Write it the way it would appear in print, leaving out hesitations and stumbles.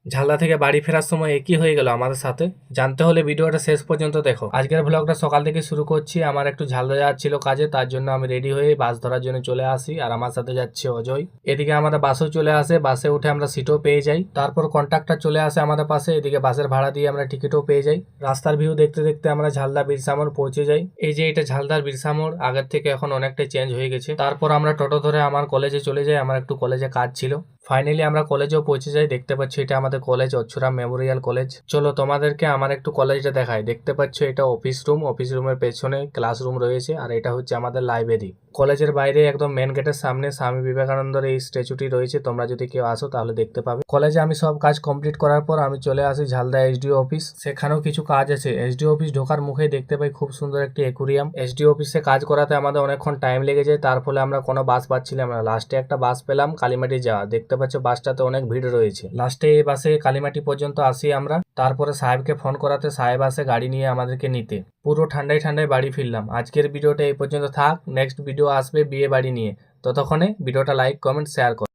ঝালদা থেকে বাড়ি ফেরার সময় একই হয়ে গেল আমাদের সাথে। জানতে হলে ভিডিওটা শেষ পর্যন্ত দেখো। আজকের ব্লগটা সকাল থেকে শুরু করছি। আমার একটু ঝালদা যাওয়ার ছিল কাজে, তার জন্য আমি রেডি হয়ে বাস ধরার জন্য চলে আসি, আর আমার সাথে যাচ্ছে অজয়। এদিকে আমাদের বাসও চলে আসে, বাসে উঠে আমরা সিটও পেয়ে যাই। তারপর কন্ট্রাক্টর চলে আসে আমাদের পাশে, এদিকে বাসের ভাড়া দিয়ে আমরা টিকিটও পেয়ে যাই। রাস্তার ভিউ দেখতে দেখতে আমরা ঝালদা বীরসা মোড় পৌঁছে যাই। এই যে এটা ঝালদার বীরসা মোড়, আগের থেকে এখন অনেকটাই চেঞ্জ হয়ে গেছে। তারপর আমরা টোটো ধরে আমার কলেজে চলে যাই, আমার একটু কলেজে কাজ ছিল। ফাইনালি আমরা কলেজেও পৌঁছে যাই। দেখতে পাচ্ছ এটা আমাদের কলেজ, অচ্ছুরাম মেমোরিয়াল কলেজ। চলো তোমাদেরকে আমার একটু কলেজটা দেখাই। দেখতে পাচ্ছ এটা অফিস রুম, অফিস রুমের পেছনে ক্লাসরুম রয়েছে, আর এটা হচ্ছে আমাদের লাইব্রেরি। কলেজের বাইরে একদম মেন গেটের সামনে স্বামী বিবেকানন্দের এই স্ট্যাচুটি রয়েছে, তোমরা যদি কেউ আসো তাহলে দেখতে পাবে। কলেজে আমি সব কাজ কমপ্লিট করার পর আমি চলে আসি ঝালদা এসডিও অফিস, সেখানেও কিছু কাজ আছে। এসডিও অফিস ঢোকার মুখেই দেখতে পাই খুব সুন্দর একটি অ্যাকুরিয়াম। এসডিও অফিসে কাজ করাতে আমাদের অনেকক্ষণ টাইম লেগে যায়, তার ফলে আমরা কোনো বাস পাচ্ছিলাম না। লাস্টে একটা বাস পেলাম কালীমাটি যাওয়া। দেখতে পাচ্ছ বাসটাতে অনেক ভিড় রয়েছে। লাস্টে এই বাসে কালীমাটি পর্যন্ত আসি আমরা। তারপরে সাহেবকে ফোন করাতে সাহেব আসে গাড়ি নিয়ে আমাদেরকে নিতে। পুরো ঠান্ডায় ঠান্ডায় বাড়ি ফিরলাম। আজকের ভিডিওটা এই পর্যন্ত থাক, নেক্সট ভিডিও আসবে বিয়ে বাড়ি নিয়ে। ততক্ষণে ভিডিওটা লাইক কমেন্ট শেয়ার করো।